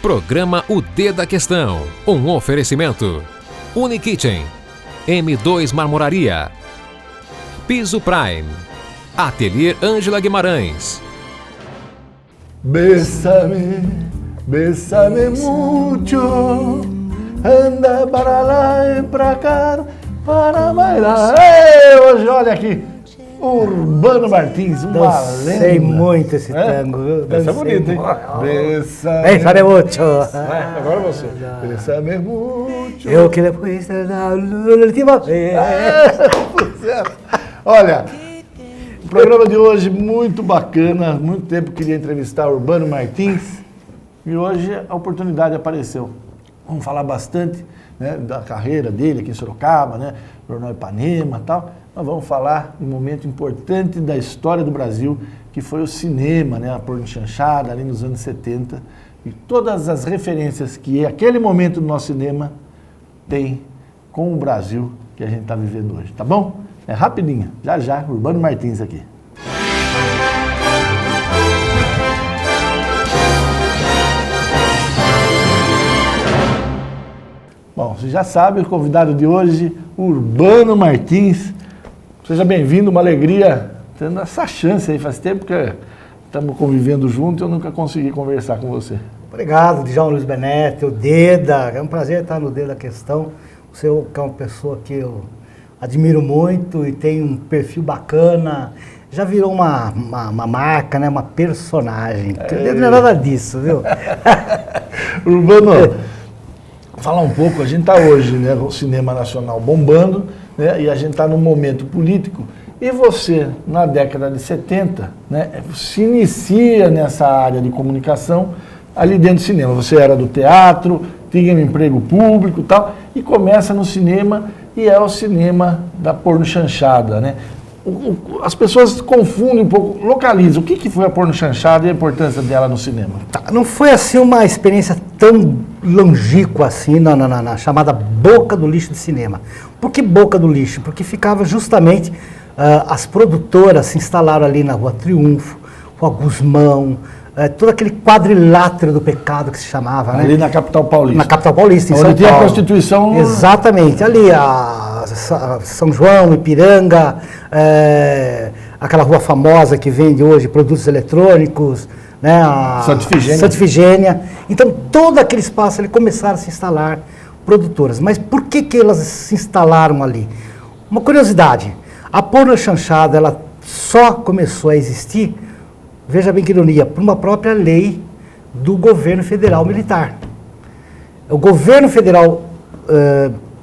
Programa O D da Questão. Um oferecimento. Unikitchen. M2 Marmoraria. Piso Prime. Ateliê Ângela Guimarães. Bésame, bésame mucho. Anda para lá e para cá para bailar. Ei, hoje olha aqui. Urbano Martins, uma lenda. Dancei muito esse tango, viu? Essa é bonita, hein? Bésame. Bésame mucho. Agora você. Bésame mucho. Eu que depois da última vez. Olha, o programa de hoje muito bacana. Muito tempo queria entrevistar Urbano Martins e hoje a oportunidade apareceu. Vamos falar bastante, né, da carreira dele aqui em Sorocaba, né, Jornal Ipanema e tal. Nós vamos falar de um momento importante da história do Brasil, que foi o cinema, né, a porno chanchada ali nos anos 70, e todas as referências que aquele momento do nosso cinema tem com o Brasil que a gente está vivendo hoje, tá bom? É rapidinho, já, Urbano Martins aqui. Bom, você já sabe, o convidado de hoje, Urbano Martins. Seja bem-vindo, uma alegria tendo essa chance aí. Faz tempo que estamos convivendo juntos e eu nunca consegui conversar com você. Obrigado, Djalma Luiz Benetti, o Deda. É um prazer estar no D da Questão. Você é uma pessoa que eu admiro muito e tem um perfil bacana. Já virou uma marca, né? Uma personagem. O Deda não é nada disso, viu? Urbano, falar um pouco, a gente está hoje, né, com o cinema nacional bombando, né, e a gente está num momento político, e você, na década de 70, né, se inicia nessa área de comunicação ali dentro do cinema. Você era do teatro, tinha um emprego público e tal, e começa no cinema, e é o cinema da porno chanchada, né? As pessoas confundem um pouco, localizam. O que foi a porno chanchada e a importância dela no cinema? Não foi assim uma experiência tão longínqua assim na chamada boca do lixo de cinema. Por que boca do lixo? Porque ficava justamente, as produtoras se instalaram ali na Rua Triunfo, Rua Gusmão, todo aquele quadrilátero do pecado que se chamava, ali, né? Na capital paulista. Na capital paulista, em São Paulo. Onde tinha a prostituição. Exatamente, ali São João, Ipiranga, aquela rua famosa que vende hoje produtos eletrônicos, né, a Santa Ifigênia. Então, todo aquele espaço ali começaram a se instalar produtoras. Mas por que elas se instalaram ali? Uma curiosidade, a porno chanchada, ela só começou a existir, veja bem que ironia, por uma própria lei do governo federal militar. O governo federal,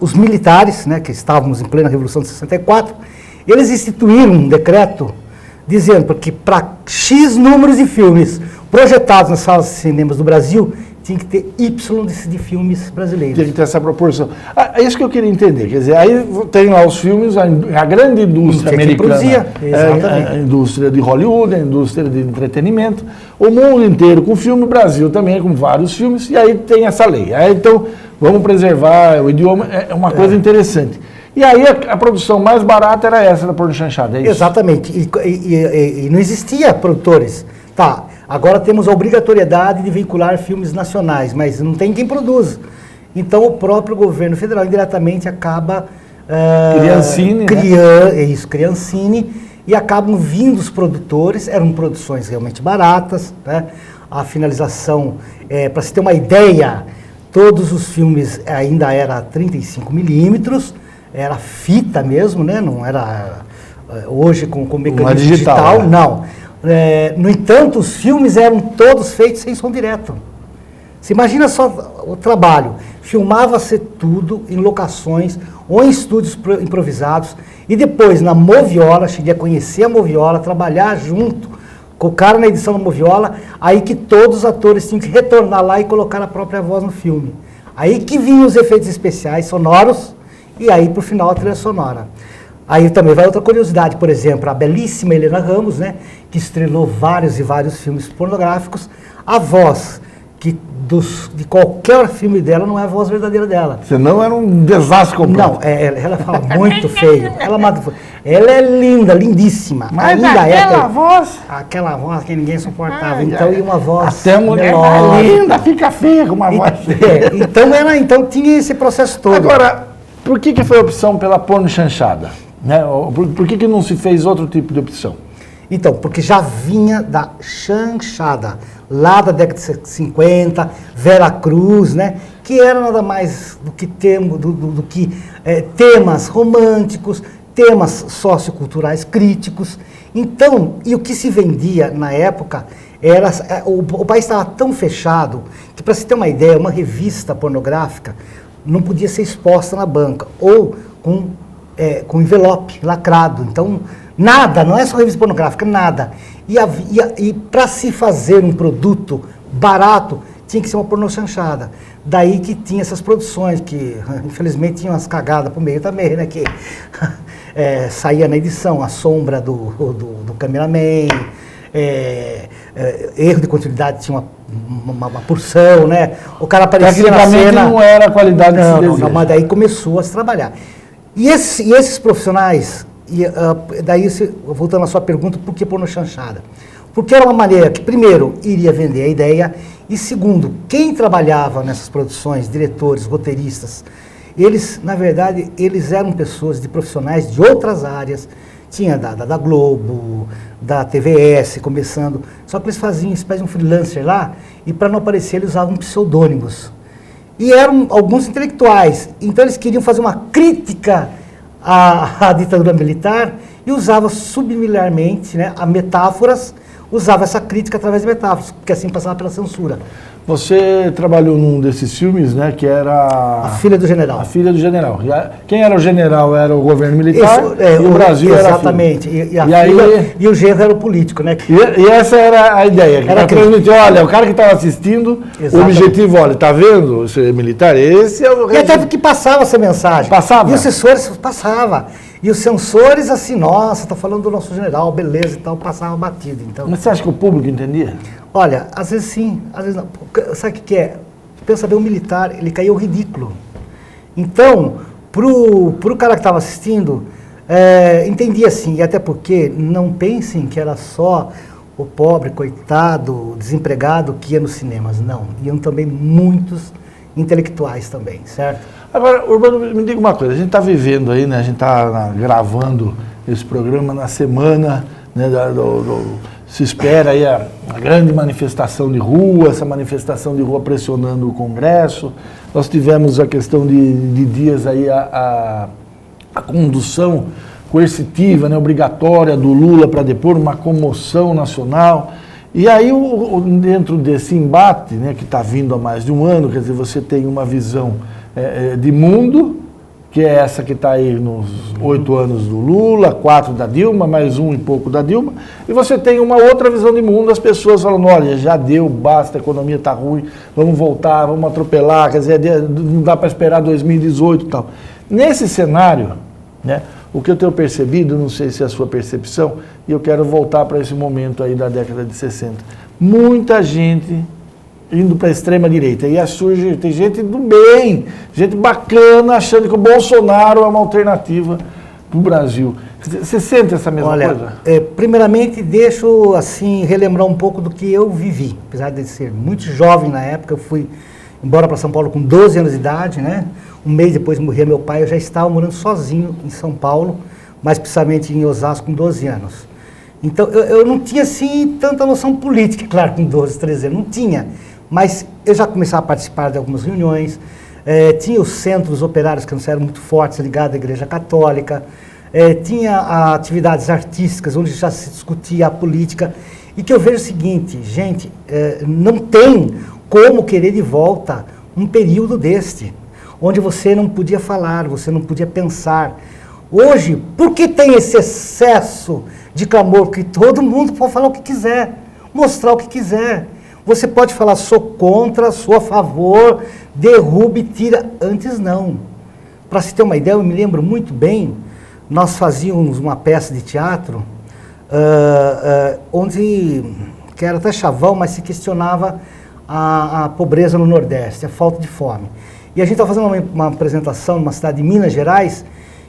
os militares, né, que estávamos em plena Revolução de 64, eles instituíram um decreto dizendo que para X números de filmes projetados nas salas de cinemas do Brasil, tinha que ter Y de filmes brasileiros. Tinha que ter essa proporção. É isso que eu queria entender. Quer dizer, aí tem lá os filmes, a grande indústria americana, produzia, a indústria de Hollywood, a indústria de entretenimento, o mundo inteiro com filme, o Brasil também com vários filmes, e aí tem essa lei. Aí, então, vamos preservar o idioma, é uma coisa interessante. E aí a produção mais barata era essa da porno chanchada, é isso? Exatamente. E não existia produtores. Tá, agora temos a obrigatoriedade de veicular filmes nacionais, mas não tem quem produz. Então o próprio governo federal indiretamente acaba criancine, e acabam vindo os produtores, eram produções realmente baratas, né? A finalização, para se ter uma ideia, todos os filmes ainda era 35 milímetros, era fita mesmo, né? Não era hoje com mecanismo digital, né? Não. No entanto, os filmes eram todos feitos sem som direto. Você imagina só o trabalho. Filmava-se tudo em locações ou em estúdios improvisados. E depois, na Moviola, cheguei a conhecer a Moviola, trabalhar junto com o cara na edição da Moviola, aí que todos os atores tinham que retornar lá e colocar a própria voz no filme. Aí que vinham os efeitos especiais sonoros e aí, por final, a trilha sonora. Aí também vai outra curiosidade, por exemplo, a belíssima Helena Ramos, né, que estrelou vários e vários filmes pornográficos, a voz de qualquer filme dela não é a voz verdadeira dela. Senão era um desastre completo. Não, ela fala muito feio. Ela é linda, lindíssima. Mas ainda aquela voz... Aquela voz que ninguém suportava. Então, e uma voz até a mulher é linda, fica feia com uma voz. Então tinha esse processo todo. Agora, por que foi a opção pela porno chanchada? Né? Por que não se fez outro tipo de opção? Então, porque já vinha da chanchada, lá da década de 50, Vera Cruz, né? Que era nada mais do que, temas românticos, temas socioculturais críticos. Então, e o que se vendia na época era... O país estava tão fechado que, para se ter uma ideia, uma revista pornográfica não podia ser exposta na banca, ou com envelope lacrado. Então, nada, não é só revista pornográfica, nada. E para se fazer um produto barato, tinha que ser uma pornô chanchada. Daí que tinha essas produções, que infelizmente tinham umas cagadas por meio também, né? Que saía na edição, a sombra do cameraman, erro de continuidade tinha uma porção, né? O cara aparecia na cena... não era a qualidade que se deseja. Não, mas daí começou a se trabalhar. E esses profissionais, daí voltando à sua pergunta, por que pornô chanchada? Porque era uma maneira que, primeiro, iria vender a ideia, e segundo, quem trabalhava nessas produções, diretores, roteiristas, eles, na verdade, eles eram pessoas de profissionais de outras áreas, tinha da Globo, da TVS, começando, só que eles faziam uma espécie de um freelancer lá, e para não aparecer eles usavam pseudônimos. E eram alguns intelectuais, então eles queriam fazer uma crítica à ditadura militar e usavam subliminarmente, né, a metáforas, usava essa crítica através de metáforas, porque assim passava pela censura. Você trabalhou num desses filmes, né, que era... A Filha do General. A Filha do General. Quem era o general era o governo militar, e o Brasil exatamente. era a filha. E o genro era o político, né? E essa era a ideia, que era transmitir, olha, o cara que estava assistindo, exatamente. O objetivo, olha, tá vendo, esse militar, esse é o... E até que passava essa mensagem. Passava? E os censores passava. E os censores, assim, nossa, tá falando do nosso general, beleza e tal, passava batido. Então. Mas você acha que o público entendia? Olha, às vezes sim, às vezes não. Sabe o que é? Pensa bem, o militar, ele caiu ridículo. Então, pro cara que estava assistindo, entendia assim, e até porque não pensem que era só o pobre, coitado, desempregado que ia nos cinemas. Não, iam também muitos intelectuais também, certo? Agora, Urbano, me diga uma coisa, a gente está vivendo aí, né, a gente está gravando esse programa na semana, né, se espera aí a grande manifestação de rua, essa manifestação de rua pressionando o Congresso. Nós tivemos a questão de dias aí a condução coercitiva, né, obrigatória do Lula para depor, uma comoção nacional. E aí, dentro desse embate, né, que está vindo há mais de um ano, quer dizer, você tem uma visão de mundo, que é essa que está aí nos 8 anos do Lula, 4 da Dilma, mais 1 e pouco da Dilma, e você tem uma outra visão de mundo, as pessoas falando, olha, já deu, basta, a economia está ruim, vamos voltar, vamos atropelar, quer dizer, não dá para esperar 2018 e tal. Nesse cenário, né, o que eu tenho percebido, não sei se é a sua percepção, e eu quero voltar para esse momento aí da década de 60, muita gente indo para a extrema-direita. E surge, tem gente do bem, gente bacana, achando que o Bolsonaro é uma alternativa para o Brasil. Você sente essa mesma coisa? Primeiramente, deixo assim, relembrar um pouco do que eu vivi. Apesar de ser muito jovem na época, eu fui embora para São Paulo com 12 anos de idade, né? Um mês depois morria meu pai, eu já estava morando sozinho em São Paulo, mais precisamente em Osasco, com 12 anos. Então, eu não tinha, assim, tanta noção política, claro, com 12, 13 anos, não tinha. Mas eu já começava a participar de algumas reuniões, tinha os centros operários que não eram muito fortes, ligados à Igreja Católica, tinha atividades artísticas, onde já se discutia a política, e que eu vejo o seguinte, gente, não tem como querer de volta um período deste, onde você não podia falar, você não podia pensar. Hoje, por que tem esse excesso de clamor, que todo mundo pode falar o que quiser, mostrar o que quiser? Você pode falar, sou contra, sou a favor, derrube, tira. Antes não. Para se ter uma ideia, eu me lembro muito bem, nós fazíamos uma peça de teatro, onde, que era até chavão, mas se questionava a pobreza no Nordeste, a falta de fome. E a gente estava fazendo uma apresentação numa cidade de Minas Gerais,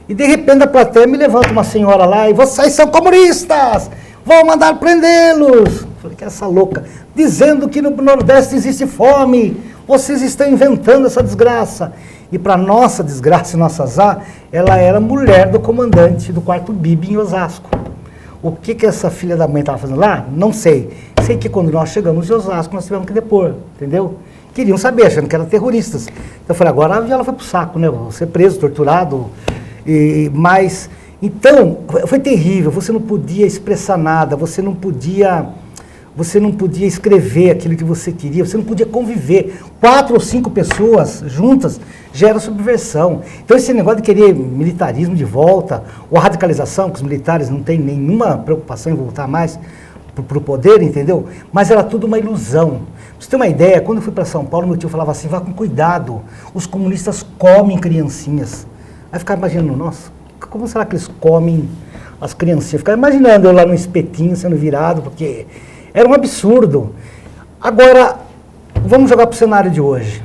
e de repente a plateia me levanta uma senhora lá e vocês são comunistas, vou mandar prendê-los. Falei, que é essa louca, dizendo que no Nordeste existe fome, vocês estão inventando essa desgraça. E para nossa desgraça e nosso azar, ela era mulher do comandante do 4º BIB em Osasco. O que essa filha da mãe estava fazendo lá? Não sei. Sei que quando nós chegamos em Osasco, nós tivemos que depor, entendeu? Queriam saber, achando que eram terroristas. Então eu falei, agora ela foi pro saco, né? Vou ser preso, torturado. Mas, então, foi terrível. Você não podia expressar nada, você não podia escrever aquilo que você queria, você não podia conviver. 4 ou 5 pessoas juntas gera subversão. Então esse negócio de querer militarismo de volta, ou a radicalização, que os militares não têm nenhuma preocupação em voltar mais para o poder, entendeu? Mas era tudo uma ilusão. Pra você ter uma ideia, quando eu fui para São Paulo, meu tio falava assim, vá com cuidado, os comunistas comem criancinhas. Aí eu ficava imaginando, nossa, como será que eles comem as criancinhas? Eu ficava imaginando eu lá no espetinho sendo virado, porque era um absurdo. Agora, vamos jogar para o cenário de hoje.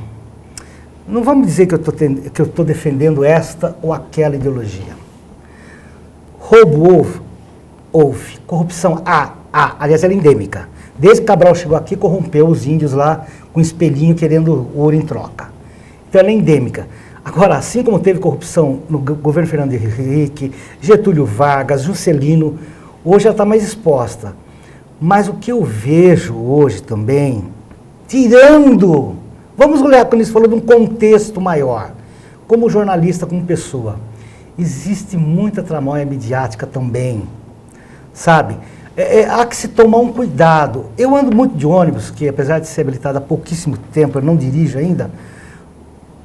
Não vamos dizer que eu estou defendendo esta ou aquela ideologia. Roubo houve. Corrupção, aliás, ela é endêmica. Desde que Cabral chegou aqui, corrompeu os índios lá com espelhinho querendo ouro em troca. Então ela é endêmica. Agora, assim como teve corrupção no governo Fernando Henrique, Getúlio Vargas, Juscelino, hoje ela está mais exposta. Mas o que eu vejo hoje também, vamos olhar quando ele falou de um contexto maior, como jornalista, como pessoa, existe muita tramóia midiática também, sabe? Há que se tomar um cuidado. Eu ando muito de ônibus, que apesar de ser habilitado há pouquíssimo tempo, eu não dirijo ainda,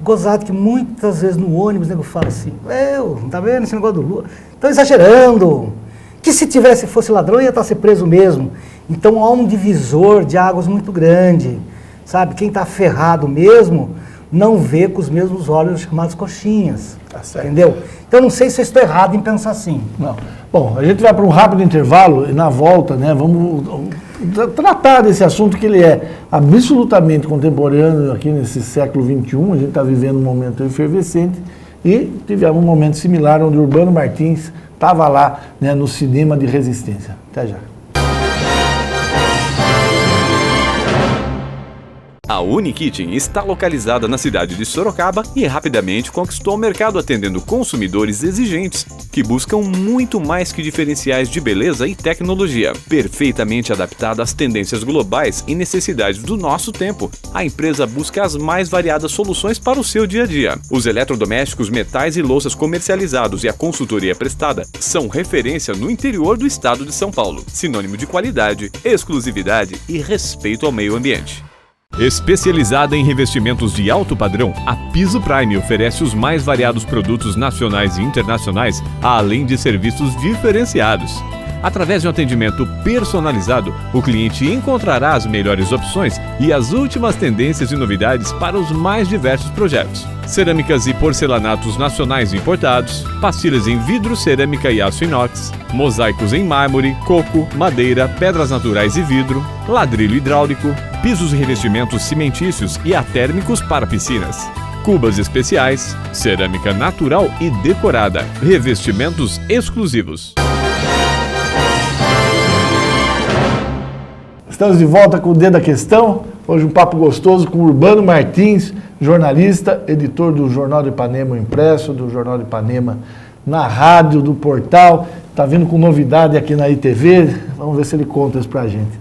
gozado que muitas vezes no ônibus o nego fala assim, tá vendo esse negócio do Lula? Estão exagerando. Que se fosse ladrão ia estar ser preso mesmo. Então há um divisor de águas muito grande, sabe? Quem está ferrado mesmo não vê com os mesmos olhos chamados coxinhas, entendeu? Então não sei se eu estou errado em pensar assim. Não. Bom, a gente vai para um rápido intervalo e na volta, né, vamos tratar desse assunto que ele é absolutamente contemporâneo aqui nesse século XXI. A gente está vivendo um momento efervescente e tivemos um momento similar onde Urbano Martins estava lá, né, no cinema de resistência. Até já. A Unikitchen está localizada na cidade de Sorocaba e rapidamente conquistou o mercado atendendo consumidores exigentes que buscam muito mais que diferenciais de beleza e tecnologia. Perfeitamente adaptada às tendências globais e necessidades do nosso tempo, a empresa busca as mais variadas soluções para o seu dia a dia. Os eletrodomésticos, metais e louças comercializados e a consultoria prestada são referência no interior do estado de São Paulo, sinônimo de qualidade, exclusividade e respeito ao meio ambiente. Especializada em revestimentos de alto padrão, a Piso Prime oferece os mais variados produtos nacionais e internacionais, além de serviços diferenciados. Através de um atendimento personalizado, o cliente encontrará as melhores opções e as últimas tendências e novidades para os mais diversos projetos. Cerâmicas e porcelanatos nacionais importados, pastilhas em vidro, cerâmica e aço inox, mosaicos em mármore, coco, madeira, pedras naturais e vidro, ladrilho hidráulico, pisos e revestimentos cimentícios e atérmicos para piscinas, cubas especiais, cerâmica natural e decorada, revestimentos exclusivos. Estamos de volta com o Dedo da Questão. Hoje um papo gostoso com Urbano Martins, jornalista, editor do Jornal do Ipanema impresso, do Jornal do Ipanema na rádio, do portal. Está vindo com novidade aqui na ITV. Vamos ver se ele conta isso para a gente.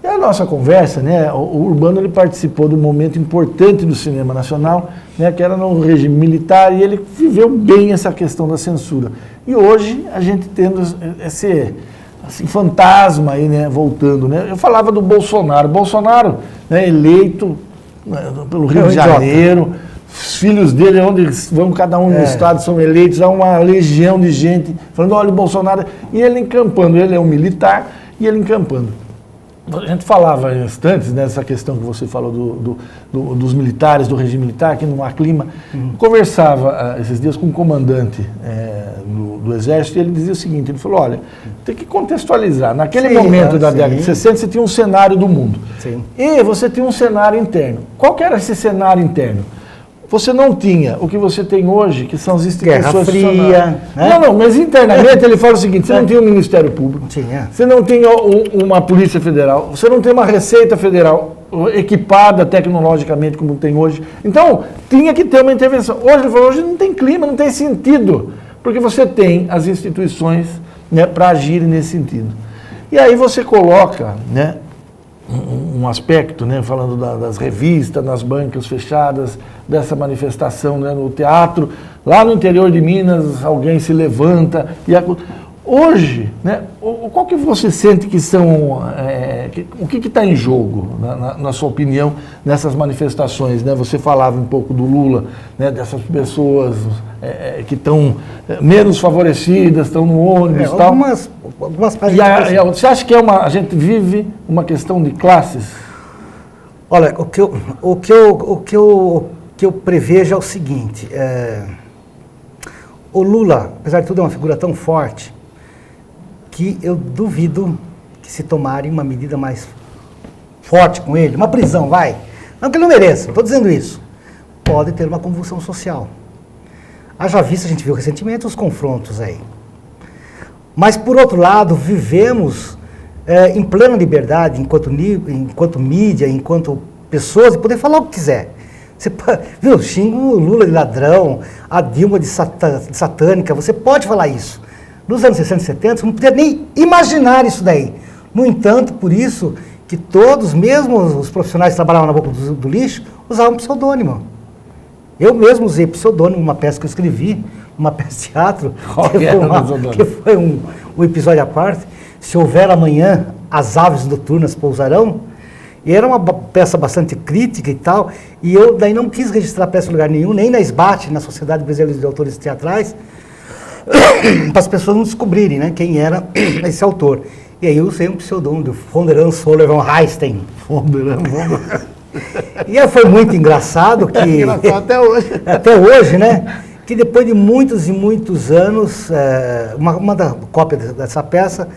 E a nossa conversa, né, o Urbano ele participou de um momento importante do cinema nacional, né, que era no regime militar, e ele viveu bem essa questão da censura. E hoje a gente tendo esse fantasma aí, né, voltando, né? Eu falava do Bolsonaro. Bolsonaro, né, eleito, né, pelo Rio de Janeiro, os filhos dele, onde vão cada um no estado, são eleitos, há uma legião de gente falando, olha o Bolsonaro, e ele encampando, ele é um militar, e ele encampando. A gente falava instantes, nessa questão que você falou dos militares, do regime militar, que não há clima. Conversava esses dias com um comandante do Exército e ele dizia o seguinte, ele falou, olha, tem que contextualizar. Naquele momento da década de 60, você tinha um cenário do mundo. Sim. E você tinha um cenário interno. Qual que era esse cenário interno? Você não tinha o que você tem hoje, que são as instituições... Guerra Fria, né? Não, mas internamente ele fala o seguinte, você não tinha um Ministério Público, você não tinha uma Polícia Federal, você não tem uma Receita Federal equipada tecnologicamente como tem hoje. Então, tinha que ter uma intervenção. Hoje ele falou, hoje não tem clima, não tem sentido, porque você tem as instituições, né, para agirem nesse sentido. E aí você coloca, né, um aspecto, né, falando das revistas, nas bancas fechadas, dessa manifestação, né, no teatro, lá no interior de Minas, alguém se levanta e hoje, né, qual que você sente que são, o que está em jogo, na sua opinião, nessas manifestações, né? Você falava um pouco do Lula, né, dessas pessoas que estão menos favorecidas, estão no ônibus e tal. Algumas Você acha que a gente vive uma questão de classes? Olha, o que eu prevejo é o seguinte, o Lula, apesar de tudo, é uma figura tão forte que eu duvido que se tomarem uma medida mais forte com ele, uma prisão, vai. Não que ele não mereça, estou dizendo isso. Pode ter uma convulsão social. Haja vista, a gente viu recentemente os confrontos aí. Mas, por outro lado, vivemos em plena liberdade, enquanto mídia, enquanto pessoas, e poder falar o que quiser. Você viu, xinga o Lula de ladrão, a Dilma de satânica, você pode falar isso. Nos anos 60 e 70, você não podia nem imaginar isso daí. No entanto, por isso que todos, mesmo os profissionais que trabalhavam na boca do lixo, usavam pseudônimo. Eu mesmo usei pseudônimo, uma peça que eu escrevi, uma peça de teatro, que foi um episódio à parte. Se houver amanhã, as aves noturnas pousarão. E era uma peça bastante crítica e tal, e eu daí não quis registrar a peça em lugar nenhum, nem na SBAT, na Sociedade Brasileira de Autores Teatrais, para as pessoas não descobrirem, né, quem era esse autor. E aí eu usei um pseudônimo, Fonderan Soler von Einstein. E aí foi muito engraçado que... engraçado até hoje. Até hoje, né? Que depois de muitos e muitos anos, uma cópia dessa peça...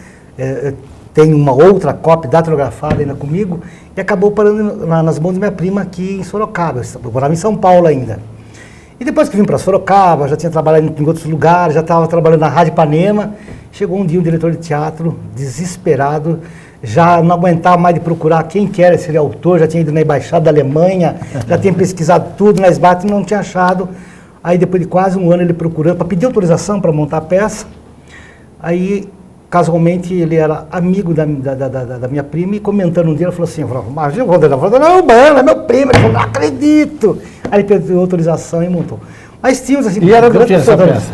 tem uma outra cópia datilografada ainda comigo, e acabou parando nas mãos da minha prima aqui em Sorocaba. Eu morava em São Paulo ainda. E depois que vim para Sorocaba, já tinha trabalhado em outros lugares, já estava trabalhando na Rádio Ipanema, chegou um dia um diretor de teatro, desesperado, já não aguentava mais de procurar quem que era esse autor, já tinha ido na Embaixada da Alemanha, já tinha pesquisado tudo na SBAT e não tinha achado. Aí depois de quase um ano ele procurando, para pedir autorização para montar a peça, aí... Casualmente, ele era amigo da minha prima e comentando um dia, ele falou assim, imagina o Valdeirão, não, mano, é meu primo, ele falou, não acredito. Aí ele pediu autorização e montou. Mas tínhamos assim... E era do que essa peça?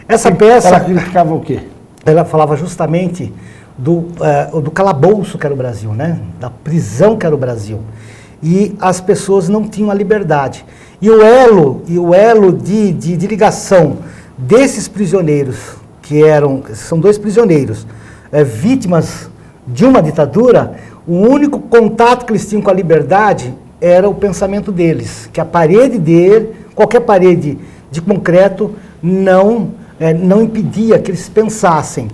Essa peça... Ela criticava o quê? Ela falava justamente do calabouço que era o Brasil, né? Da prisão que era o Brasil. E as pessoas não tinham a liberdade. E o elo de ligação desses prisioneiros... são dois prisioneiros, vítimas de uma ditadura, o único contato que eles tinham com a liberdade era o pensamento deles, que a parede dele, qualquer parede de concreto, não impedia que eles pensassem.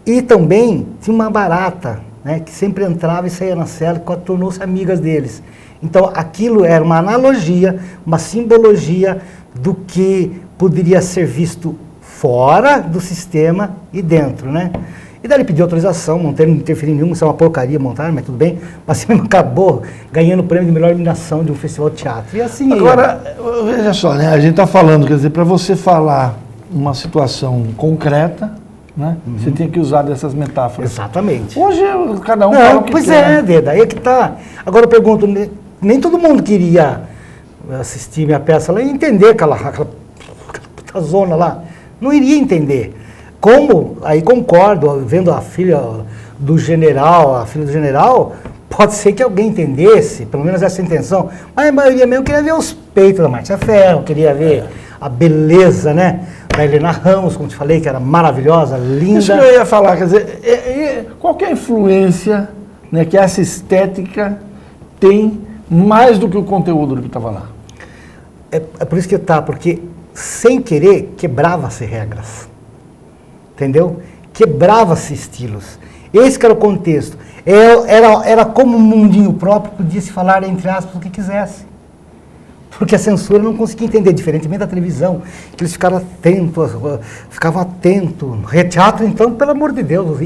E também tinha uma barata, né, que sempre entrava e saía na cela, que tornou-se amigas deles. Então aquilo era uma analogia, uma simbologia do que poderia ser visto fora do sistema e dentro, né? E daí ele pediu autorização, não interferiu em nenhuma, isso é uma porcaria montar, mas tudo bem. Mas ele acabou ganhando o prêmio de melhor iluminação de um festival de teatro. E assim... Agora, veja só, né? A gente está falando, quer dizer, para você falar uma situação concreta, né? Você tem que usar dessas metáforas. Exatamente. Hoje, cada um fala o que pois quer. Deda, aí é que tá. Agora eu pergunto, nem todo mundo queria assistir minha peça lá e entender aquela zona lá. Não iria entender. Como, aí concordo, vendo a filha do general, pode ser que alguém entendesse, pelo menos essa intenção, mas a maioria mesmo queria ver os peitos da Márcia Ferro, queria ver a beleza, né, da Helena Ramos, como te falei, que era maravilhosa, linda. Isso que eu ia falar, quer dizer, qual que é a influência né, que essa estética tem mais do que o conteúdo do que estava lá. É por isso que porque sem querer quebrava-se regras, entendeu? Quebrava-se estilos. Esse que era o contexto. Era como um mundinho próprio, podia se falar, entre aspas, o que quisesse. Porque a censura não conseguia entender, diferentemente da televisão, que eles ficavam atentos. Teatro, então, pelo amor de Deus,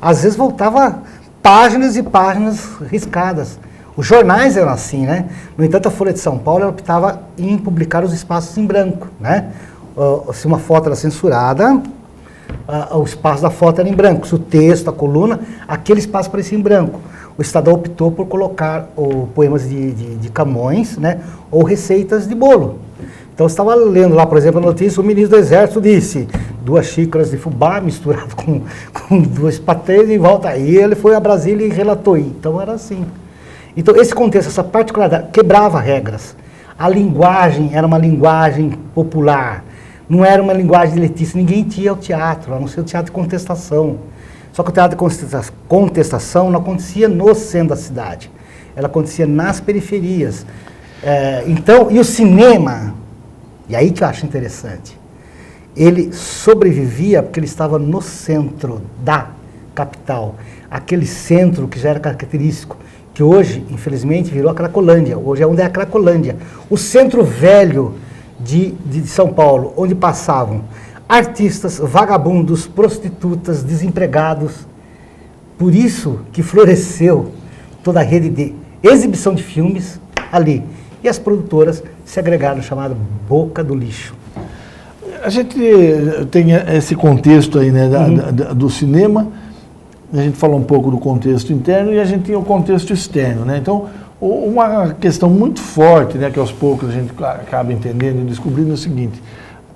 às vezes voltava páginas e páginas riscadas. Os jornais eram assim, né? No entanto, a Folha de São Paulo ela optava em publicar os espaços em branco, né? Se uma foto era censurada, o espaço da foto era em branco. Se o texto, a coluna, aquele espaço parecia em branco. O Estadão optou por colocar poemas de Camões, né? Ou receitas de bolo. Então, você estava lendo lá, por exemplo, a notícia, o ministro do Exército disse 2 xícaras de fubá misturado com 2 patês e volta. Aí ele foi a Brasília e relatou. Então, era assim. Então, esse contexto, essa particularidade, quebrava regras. A linguagem era uma linguagem popular, não era uma linguagem elitista. Ninguém tinha o teatro, a não ser o teatro de contestação. Só que o teatro de contestação não acontecia no centro da cidade, ela acontecia nas periferias. Então, e o cinema, e aí que eu acho interessante, ele sobrevivia porque ele estava no centro da capital, aquele centro que já era característico, que hoje, infelizmente, virou a Cracolândia. Hoje é onde é a Cracolândia. O centro velho de São Paulo, onde passavam artistas, vagabundos, prostitutas, desempregados. Por isso que floresceu toda a rede de exibição de filmes ali. E as produtoras se agregaram, chamada Boca do Lixo. A gente tem esse contexto aí, né, do cinema. A gente falou um pouco do contexto interno e a gente tem o contexto externo, né? Então, uma questão muito forte, né, que aos poucos a gente acaba entendendo e descobrindo é o seguinte: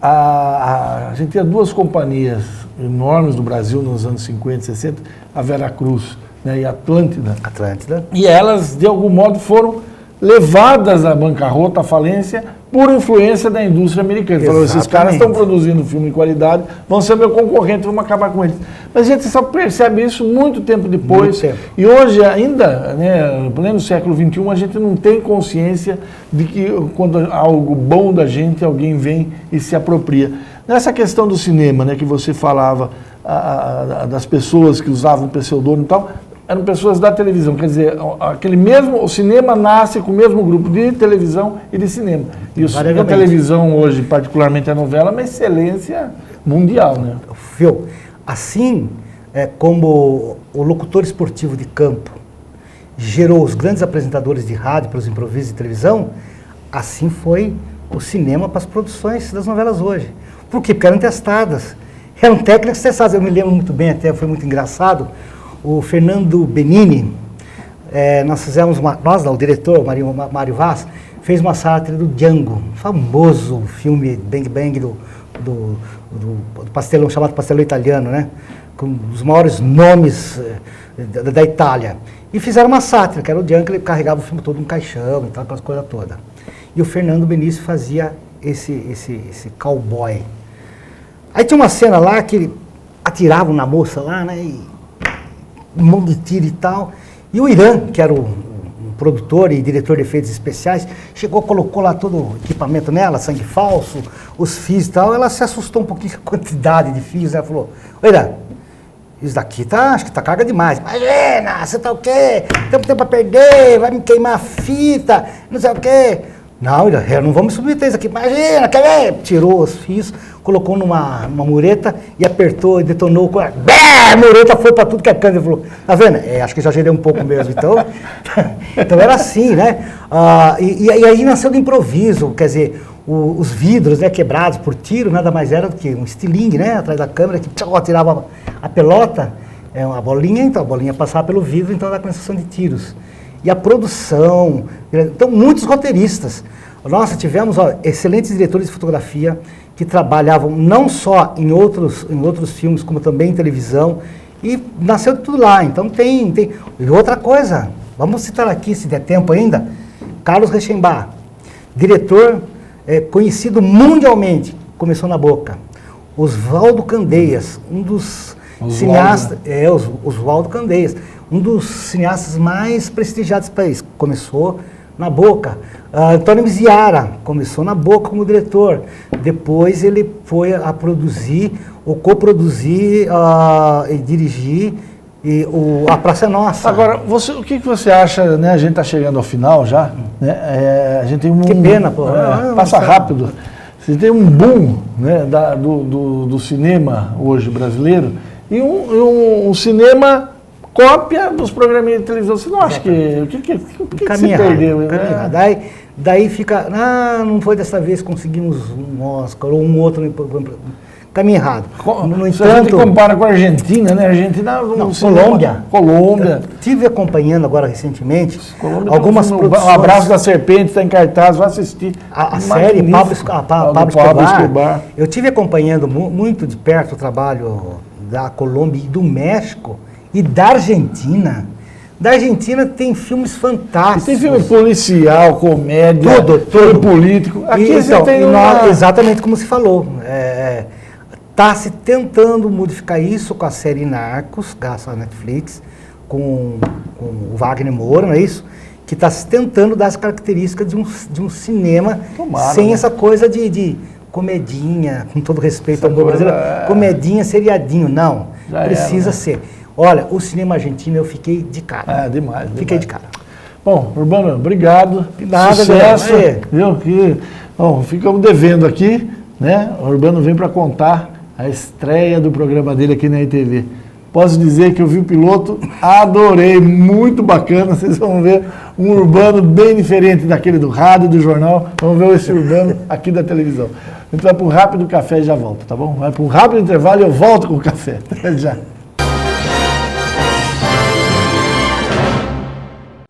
a gente tinha 2 companhias enormes do Brasil nos anos 50, 60, a Veracruz, né, e a Atlântida. E elas, de algum modo, foram levadas à bancarrota, à falência, por influência da indústria americana. Falou, esses caras estão produzindo filme de qualidade, vão ser meu concorrente, vamos acabar com eles. Mas a gente só percebe isso muito tempo depois. E hoje ainda, né, no pleno século XXI, a gente não tem consciência de que quando algo bom da gente, alguém vem e se apropria. Nessa questão do cinema, né, que você falava, das pessoas que usavam pseudônimo e tal, eram pessoas da televisão, quer dizer, o cinema nasce com o mesmo grupo de televisão e de cinema. E a televisão hoje, particularmente a novela, é uma excelência mundial, né? Viu? Assim como o locutor esportivo de campo gerou os grandes apresentadores de rádio para os improvisos de televisão, assim foi o cinema para as produções das novelas hoje. Por quê? Porque eram testadas. Eram técnicas testadas. Eu me lembro muito bem, até foi muito engraçado. O Fernando Benini, nós fizemos o diretor, Mário Vaz, fez uma sátira do Django, famoso filme Bang Bang do pastelão, chamado Pastelão Italiano, né? Com os maiores nomes da Itália. E fizeram uma sátira, que era o Django, que ele carregava o filme todo num caixão e tal, aquelas coisas todas. E o Fernando Benício fazia esse cowboy. Aí tinha uma cena lá que ele atirava na moça lá, né? E um monte de tiro e tal. E o Irã, que era o produtor e diretor de efeitos especiais, chegou, colocou lá todo o equipamento nela, sangue falso, os fios e tal. Ela se assustou um pouquinho com a quantidade de fios. Ela falou, Irã, isso daqui acho que tá carga demais. Imagina, você tá o quê? Temos tempo pra perder, vai me queimar a fita, não sei o quê. Não, Irã, não vamos submeter isso aqui. Imagina, quer ver? Tirou os fios, colocou numa mureta e apertou e detonou. A mureta foi para tudo que é canto. Ele falou, tá vendo? Acho que exagerei um pouco mesmo. Então era assim, né? E aí nasceu do improviso, quer dizer, os vidros, né, quebrados por tiro, nada mais era do que um estilingue, né, atrás da câmera, que tirava a pelota, uma bolinha, então a bolinha passava pelo vidro, então era a sensação de tiros. E a produção, então muitos roteiristas. Nossa, tivemos excelentes diretores de fotografia que trabalhavam não só em outros filmes, como também em televisão, e nasceu tudo lá. Então tem. E outra coisa, vamos citar aqui, se der tempo ainda, Carlos Reichenbach, diretor conhecido mundialmente, começou na Boca. Oswaldo Candeias, um dos cineastas, Oswaldo Candeias, um dos cineastas mais prestigiados do país. Começou na Boca. Antônio Miziara começou na Boca como diretor. Depois ele foi a produzir, ou coproduzir e dirigir a Praça é Nossa. Agora, o que você acha, né? A gente está chegando ao final já, né? A gente tem Que pena, pô. Passa rápido. Você tem um boom, né, do cinema hoje brasileiro e um cinema cópia dos programas de televisão. Você não acha que se perdeu? Daí fica, não foi dessa vez que conseguimos um Oscar ou um outro caminho errado. No entanto, a gente compara com a Argentina, né? A Argentina Colômbia. Estive acompanhando agora recentemente Colômbia algumas produções. O Abraço da Serpente está em cartaz, vai assistir. A série Pablo Escobar. Eu estive acompanhando muito de perto o trabalho da Colômbia e do México e da Argentina. Da Argentina tem filmes fantásticos. E tem filme policial, comédia, filme político. Aqui você tem exatamente como se falou. Está se tentando modificar isso com a série Narcos, graças à Netflix, com o Wagner Moura, não é isso? Que está se tentando dar as características de um cinema sem essa coisa de comedinha, com todo respeito ao brasileiro, comedinha, seriadinho, não. Precisa ser. Olha, o cinema argentino eu fiquei de cara. Demais. Fiquei de cara. Bom, Urbano, obrigado. Nada, sucesso. Bom, ficamos devendo aqui, né? O Urbano vem para contar a estreia do programa dele aqui na ITV. Posso dizer que eu vi o piloto, adorei, muito bacana. Vocês vão ver um Urbano bem diferente daquele do rádio, do jornal. Vamos ver esse Urbano aqui da televisão. A gente vai para um rápido café e já volta, tá bom? Vai para um rápido intervalo e eu volto com o café. Já.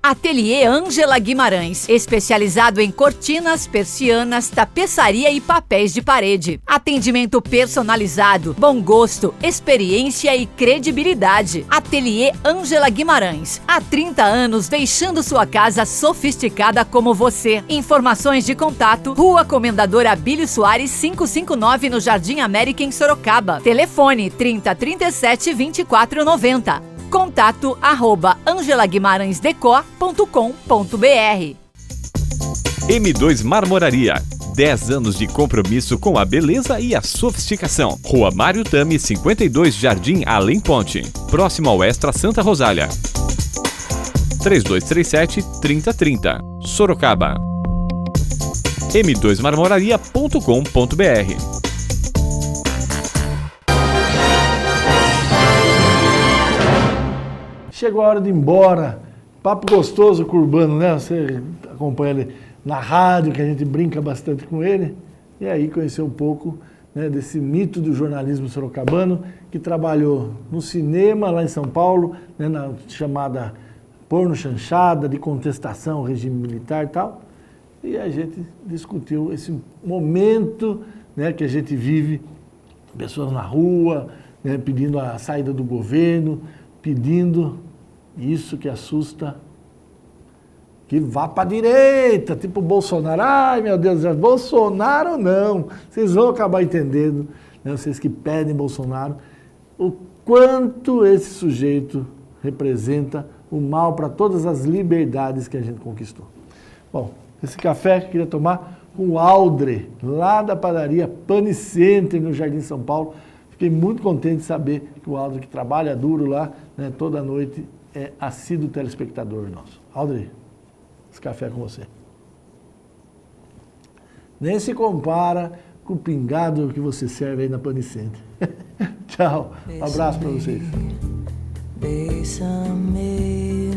Ateliê Ângela Guimarães, especializado em cortinas, persianas, tapeçaria e papéis de parede. Atendimento personalizado, bom gosto, experiência e credibilidade. Ateliê Ângela Guimarães, há 30 anos deixando sua casa sofisticada como você. Informações de contato, Rua Comendador Abílio Soares 559 no Jardim América em Sorocaba. Telefone 3037 2490. Contato @angelaguimarãesdecor.com.br. M2 Marmoraria. 10 anos de compromisso com a beleza e a sofisticação. Rua Mário Tami, 52, Jardim Além Ponte. Próximo ao Extra Santa Rosália. 3237-3030. Sorocaba. m2marmoraria.com.br. Chegou a hora de ir embora. Papo gostoso com o Urbano, né? Você acompanha ele na rádio, que a gente brinca bastante com ele. E aí conheceu um pouco, né, desse mito do jornalismo sorocabano, que trabalhou no cinema lá em São Paulo, né, na chamada porno chanchada, de contestação ao regime militar e tal. E a gente discutiu esse momento, né, que a gente vive, pessoas na rua, né, pedindo a saída do governo, pedindo isso que assusta, que vá para a direita, tipo Bolsonaro. Ai, meu Deus, Bolsonaro não. Vocês vão acabar entendendo, né, vocês que pedem Bolsonaro, o quanto esse sujeito representa o mal para todas as liberdades que a gente conquistou. Bom, esse café que eu queria tomar com o Aldre, lá da padaria Pane Center, no Jardim São Paulo. Fiquei muito contente de saber que o Aldre, que trabalha duro lá, né, toda noite, é assíduo telespectador nosso. Aldre, esse café é com você. Nem se compara com o pingado que você serve aí na Pane Center. Tchau, um abraço para vocês. Bésame.